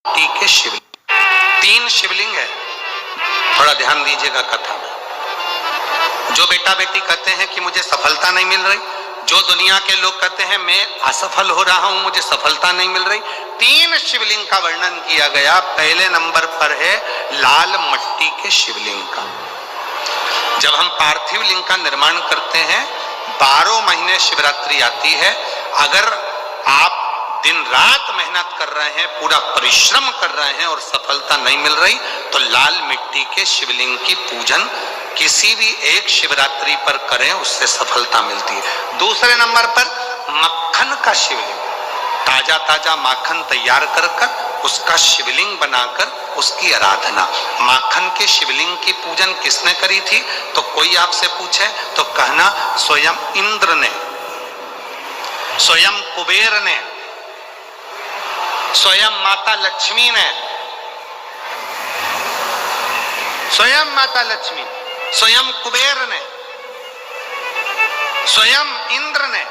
मिट्टी के शिवलिंग, 3 शिवलिंग है। थोड़ा ध्यान दीजिएगा कथा में। जो बेटा बेटी कहते हैं कि मुझे सफलता नहीं मिल रही, जो दुनिया के लोग कहते हैं मैं असफल हो रहा हूं, मुझे सफलता नहीं मिल रही, 3 शिवलिंग का वर्णन किया गया। पहले नंबर पर है लाल मट्टी के शिवलिंग का। जब हम पार्थिव लिंग का निर्माण करते हैं, 12 महीने शिवरात्रि आती है। अगर आप दिन रात मेहनत कर रहे हैं, पूरा परिश्रम कर रहे हैं और सफलता नहीं मिल रही, तो लाल मिट्टी के शिवलिंग की पूजन किसी भी एक शिवरात्रि पर करें, उससे सफलता मिलती है। दूसरे नंबर पर मक्खन का शिवलिंग, ताजा ताजा माखन तैयार कर उसका शिवलिंग बनाकर उसकी आराधना। माखन के शिवलिंग की पूजन किसने करी थी? तो कोई आपसे पूछे तो कहना स्वयं इंद्र ने, स्वयं कुबेर ने, स्वयं माता लक्ष्मी ने, स्वयं माता लक्ष्मी, स्वयं कुबेर ने, स्वयं इंद्र ने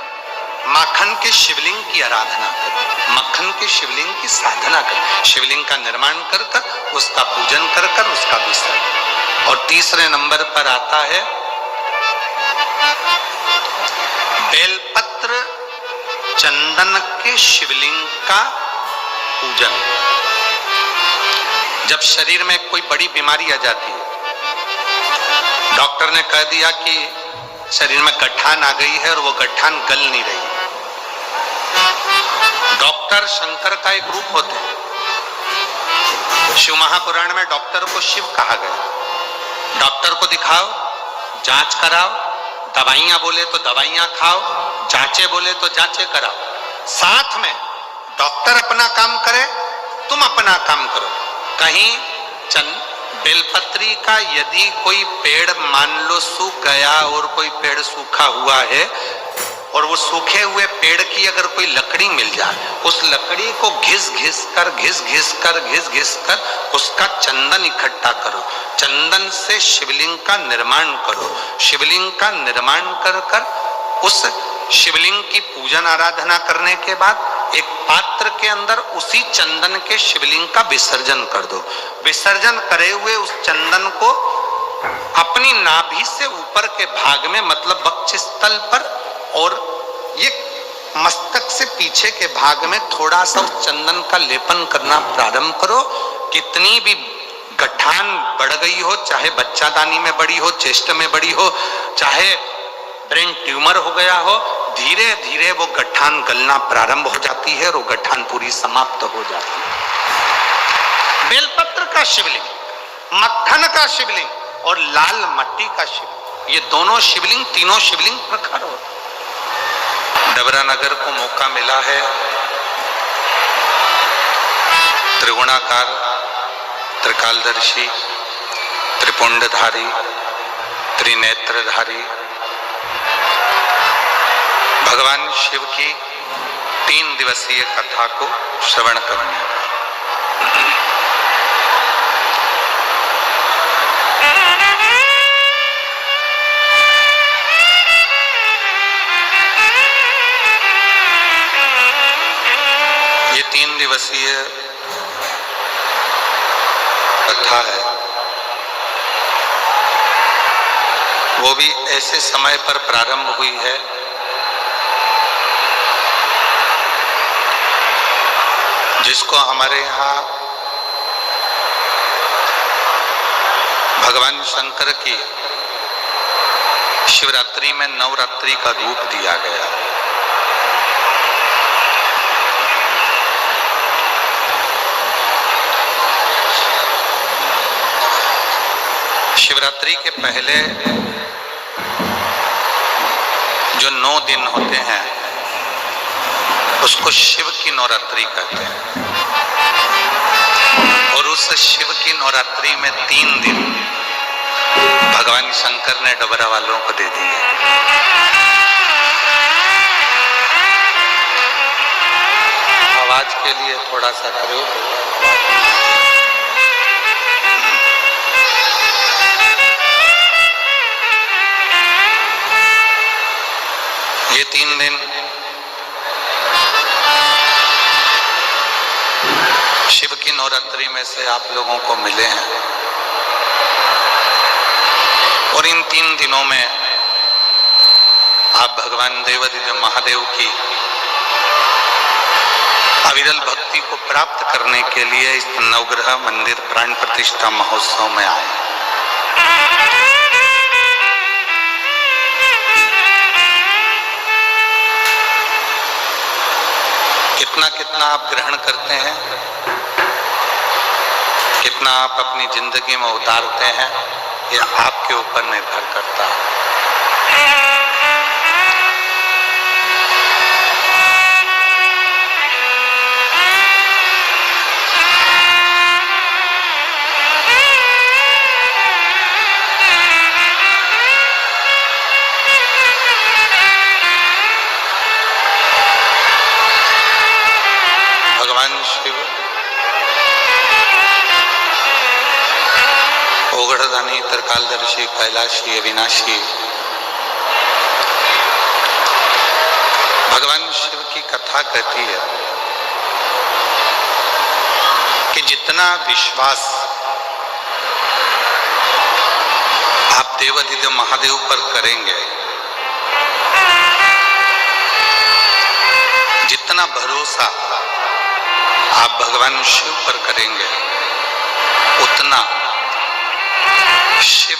माखन के शिवलिंग की आराधना कर, मक्खन के शिवलिंग की साधना कर, शिवलिंग का निर्माण कर उसका पूजन कर उसका विसर्जन। और तीसरे नंबर पर आता है बेलपत्र चंदन के शिवलिंग का पूजन। जब शरीर में कोई बड़ी बीमारी आ जाती है, डॉक्टर ने कह दिया कि शरीर में गठान आ गई है और वो गठान गल नहीं रही, डॉक्टर शंकर का एक रूप होते हैं। शिव महापुराण में डॉक्टर को शिव कहा गया। डॉक्टर को दिखाओ, जांच कराओ, दवाइयां बोले तो दवाइयां खाओ, जांचे बोले तो जांचे कराओ। साथ में डॉक्टर अपना काम करे, तुम अपना काम करो। कहीं बेलपत्री का यदि कोई पेड़ मान लो सूख गया और कोई पेड़ सूखा हुआ है, और वो सूखे हुए पेड़ की अगर कोई लकड़ी मिल जाए, उस लकड़ी को घिस घिस कर उसका चंदन इकट्ठा करो, चंदन से शिवलिंग का निर्माण करो, शिवलिंग का निर्माण कर उस शिवलिंग की पूजन आराधना करने के बाद एक पात्र के अंदर उसी चंदन के शिवलिंग का विसर्जन कर दो। विसर्जन करे हुए उस चंदन को अपनी नाभि से ऊपर के भाग में, मतलब वक्षस्थल पर और ये मस्तक से पीछे के भाग में थोड़ा सा उस चंदन का लेपन करना प्रारंभ करो। कितनी भी गठान बढ़ गई हो, चाहे बच्चादानी में बड़ी हो, चेस्ट में बड़ी हो, चाहे ब्रेन ट्यूमर हो गया हो, धीरे धीरे वो गठान गलना प्रारंभ हो जाती है और वो गठान पूरी समाप्त हो जाती है। बेलपत्र का शिवलिंग, मक्खन का शिवलिंग और लाल मट्टी का शिवलिंग, ये दोनों शिवलिंग, तीनों शिवलिंग प्रखर होते। डबरा नगर को मौका मिला है त्रिगुणाकार, त्रिकालदर्शी, त्रिपुंडधारी, त्रिनेत्रधारी भगवान शिव की 3 दिवसीय कथा को श्रवण करने का। ये 3 दिवसीय कथा है, वो भी ऐसे समय पर प्रारंभ हुई है जिसको हमारे यहाँ भगवान शंकर की शिवरात्रि में नवरात्रि का रूप दिया गया। शिवरात्रि के पहले जो 9 दिन होते हैं उसको शिव की नवरात्रि कहते हैं, और उस शिव की नवरात्रि में 3 दिन भगवान शंकर ने डबरा वालों को दे दिए। आवाज के लिए थोड़ा सा प्रयोग होगा। ये 3 दिन शिव की नवरात्रि में से आप लोगों को मिले हैं और इन 3 दिनों में आप भगवान देवाधिदेव महादेव की अविरल भक्ति को प्राप्त करने के लिए इस नवग्रह मंदिर प्राण प्रतिष्ठा महोत्सव में आए। कितना कितना आप ग्रहण करते हैं, कितना आप अपनी जिंदगी में उतारते हैं, यह आपके ऊपर निर्भर करता है। भगवान शिव ओगढ़दानी, त्रिकालदर्शी, कैलाशी, अविनाशी, भगवान शिव की कथा कहती है कि जितना विश्वास आप देवाधिदेव महादेव पर करेंगे, जितना भरोसा आप भगवान शिव पर करेंगे, उतना शिव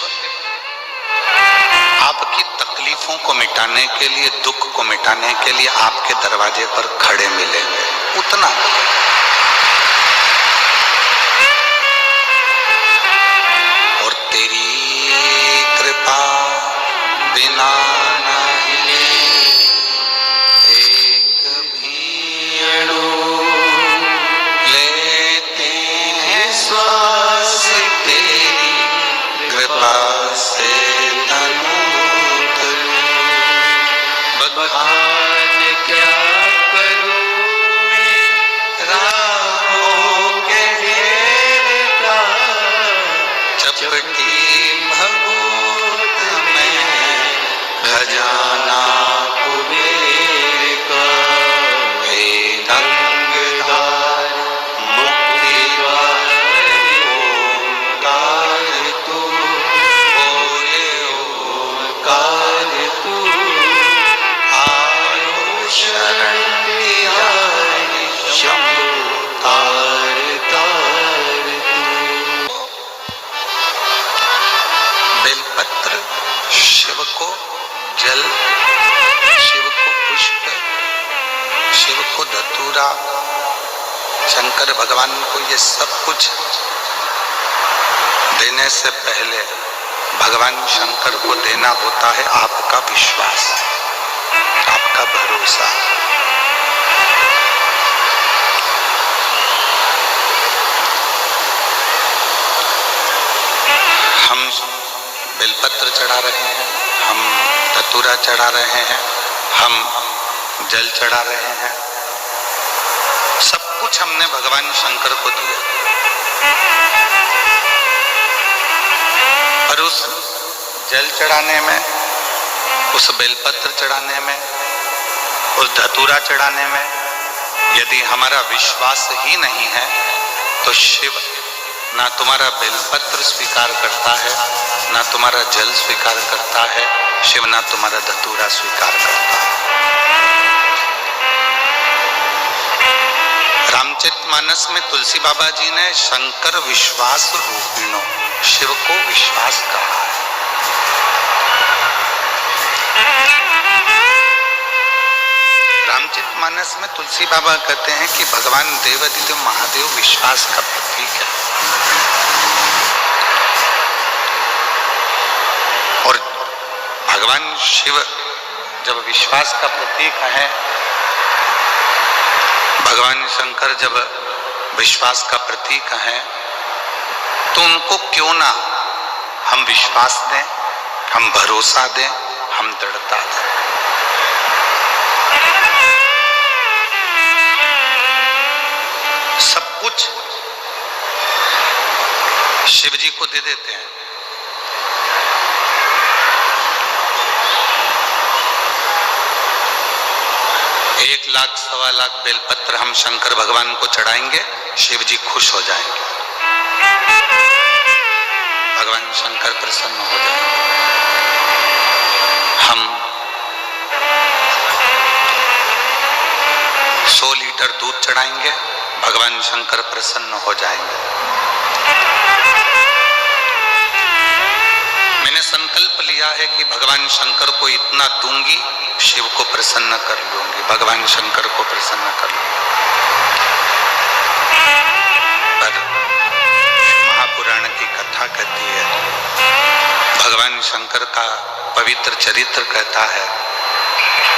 आपकी तकलीफों को मिटाने के लिए, दुख को मिटाने के लिए आपके दरवाजे पर खड़े मिलेंगे। उतना और तेरी कृपा बिना नहीं एक भी अणु लेते हैं श्वास, तेरी कृपा से बखान क्या करूं मैं राहों के ढेर का, चपटी भभूत में खजाना कुबेर का, हे रंगदार मुक्ति द्वार ओंकार तू, बोले ओंकार तू, शरण तिहारी शंभु तार तार तू। बेलपत्र शिव को जल, शिव को पुष्प, शिव को धतूरा, शंकर भगवान को ये सब कुछ देने से पहले भगवान शंकर को देना होता है आपका विश्वास, आपका भरोसा। हम बेलपत्र चढ़ा रहे हैं, हम धतूरा चढ़ा रहे हैं, हम जल चढ़ा रहे हैं, सब कुछ हमने भगवान शंकर को दिया। पर उस जल चढ़ाने में, उस बेलपत्र चढ़ाने में, उस धतूरा चढ़ाने में यदि हमारा विश्वास ही नहीं है तो शिव ना तुम्हारा बेलपत्र स्वीकार करता है, ना तुम्हारा जल स्वीकार करता है, शिव ना तुम्हारा धतूरा स्वीकार करता है। रामचरितमानस में तुलसी बाबा जी ने शंकर विश्वास रूपिणो, शिव को विश्वास कहा है। रामचरितमानस में तुलसी बाबा कहते हैं कि भगवान देवाधिदेव महादेव विश्वास का प्रतीक है। और भगवान शिव जब विश्वास का प्रतीक है, भगवान शंकर जब विश्वास का प्रतीक है, तो उनको क्यों ना हम विश्वास दें, हम भरोसा दें, हम दृढ़ता दें। सब कुछ शिव जी को दे देते हैं। एक लाख, 1.25 लाख बेलपत्र हम शंकर भगवान को चढ़ाएंगे शिव जी खुश हो जाएंगे, भगवान शंकर प्रसन्न हो जाएंगे। हम 100 लीटर दूध चढ़ाएंगे, भगवान शंकर प्रसन्न हो जाएंगे। मैंने संकल्प लिया है कि भगवान शंकर को इतना दूंगी, शिव को प्रसन्न कर लूंगी, भगवान शंकर को प्रसन्न कर लूंगी। पर महापुराण की कथा कहती है, भगवान शंकर का पवित्र चरित्र कहता है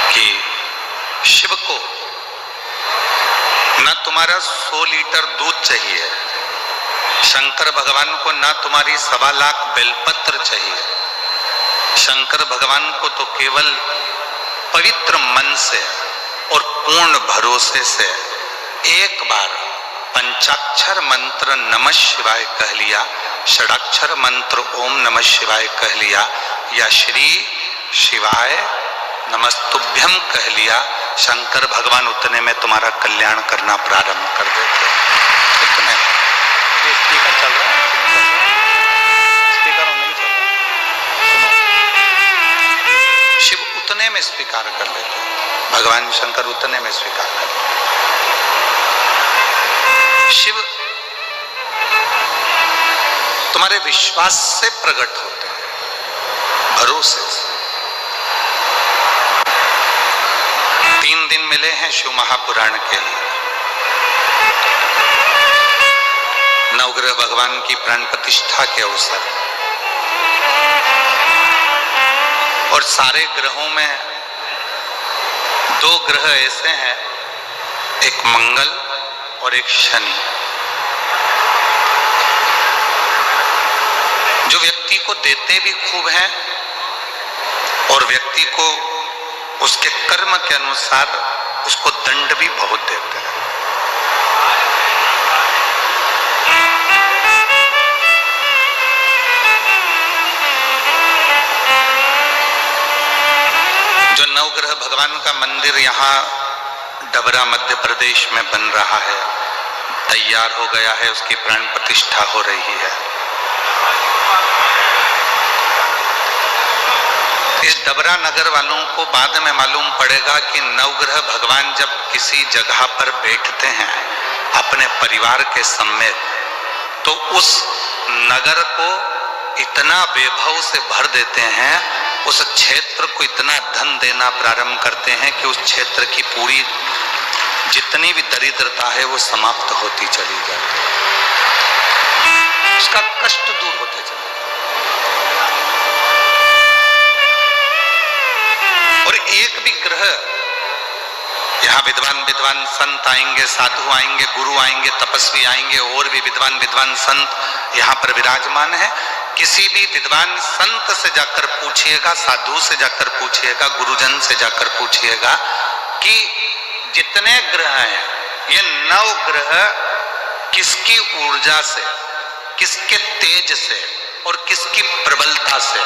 कि शिव को न तुम्हारा 100 लीटर दूध चाहिए, शंकर भगवान को ना तुम्हारी 1.25 लाख बेलपत्र चाहिए, शंकर भगवान को तो केवल पवित्र मन से और पूर्ण भरोसे से एक बार पंचाक्षर मंत्र नमः शिवाय कह लिया, षडाक्षर मंत्र ओम नमः शिवाय कह लिया, या श्री शिवाय नमस्तुभ्यम कह लिया, शंकर भगवान उतने में तुम्हारा कल्याण करना प्रारंभ कर देते। इतने स्पीकर चल रहा है, स्पीकर नहीं चल रहा, शिव उतने में स्वीकार कर लेते, भगवान शंकर उतने में स्वीकार कर लेते। शिव तुम्हारे विश्वास से प्रकट होते हैं, भरोसे से। 3 दिन मिले हैं शिव महापुराण के लिए। नवग्रह भगवान की प्राण प्रतिष्ठा के अवसर, और सारे ग्रहों में 2 ग्रह ऐसे हैं, एक मंगल और एक शनि, जो व्यक्ति को देते भी खूब हैं और व्यक्ति को उसके कर्म के अनुसार उसको दंड भी बहुत देते हैं। जो नवग्रह भगवान का मंदिर यहाँ डबरा मध्य प्रदेश में बन रहा है, तैयार हो गया है, उसकी प्राण प्रतिष्ठा हो रही है। इस डबरा नगर वालों को बाद में मालूम पड़ेगा कि नवग्रह भगवान जब किसी जगह पर बैठते हैं अपने परिवार के समेत, तो उस नगर को इतना वैभव से भर देते हैं, उस क्षेत्र को इतना धन देना प्रारंभ करते हैं कि उस क्षेत्र की पूरी जितनी भी दरिद्रता है वो समाप्त होती चली जाती है, उसका कष्ट दूर होते चले। और एक भी ग्रह, यहाँ विद्वान संत आएंगे, साधु आएंगे, गुरु आएंगे, तपस्वी आएंगे, और भी विद्वान संत यहाँ पर विराजमान है। किसी भी विद्वान संत से जाकर पूछिएगा, साधु से जाकर पूछिएगा, गुरुजन से जाकर पूछिएगा कि जितने ग्रह हैं, ये 9 ग्रह किसकी ऊर्जा से, किसके तेज से और किसकी प्रबलता से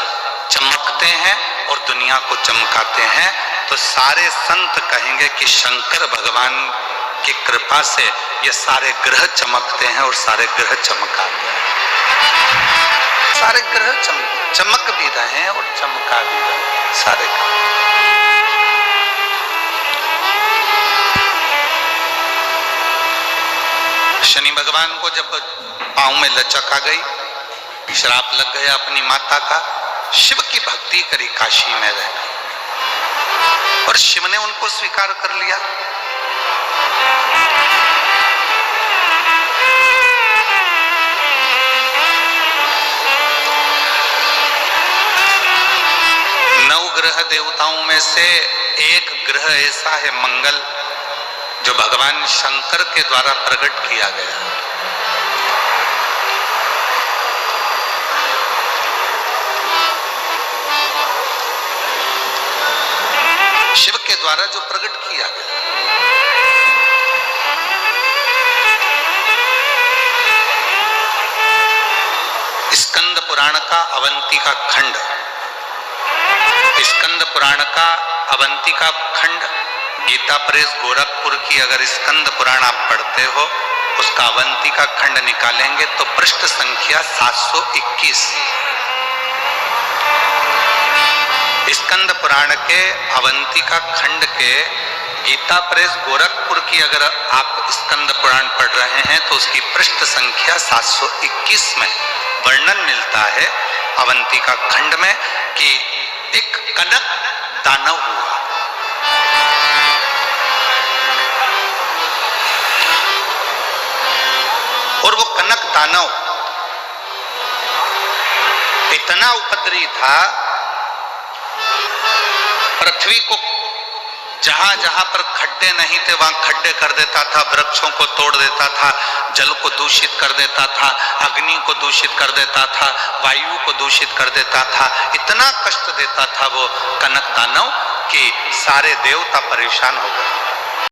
चमकते हैं और दुनिया को चमकाते हैं, तो सारे संत कहेंगे कि शंकर भगवान की कृपा से ये सारे ग्रह चमकते हैं और सारे ग्रह चमकाते हैं। सारे ग्रह चमक भी रहे हैं और चमका भी रहे हैं, सारे ग्रह। शनि भगवान को जब पांव में लचक आ गई, श्राप लग गया अपनी माता का, शिव की भक्ति करी काशी में रहकर, और शिव ने उनको स्वीकार कर लिया। नवग्रह देवताओं में से एक ग्रह ऐसा है मंगल, जो भगवान शंकर के द्वारा प्रकट किया गया। शिव के द्वारा जो प्रकट किया गया। स्कंद पुराण का अवंतिका खंड, स्कंद पुराण का अवंतिका खंड, गीता प्रेस गोरखपुर की अगर स्कंद पुराण आप पढ़ते हो उसका अवंती का खंड निकालेंगे तो पृष्ठ संख्या 721। स्कंद पुराण के अवंती का खंड के गीता प्रेस गोरखपुर की अगर आप स्कंद पुराण पढ़ रहे हैं तो उसकी पृष्ठ संख्या 721 में वर्णन मिलता है अवंती का खंड में कि एक कनक दानव हुआ। और वो कनक दानव इतना उपद्रवी था, पृथ्वी को जहां जहां पर खड्डे नहीं थे वहां खड्डे कर देता था, वृक्षों को तोड़ देता था, जल को दूषित कर देता था, अग्नि को दूषित कर देता था, वायु को दूषित कर देता था। इतना कष्ट देता था वो कनक दानव कि सारे देवता परेशान हो गए।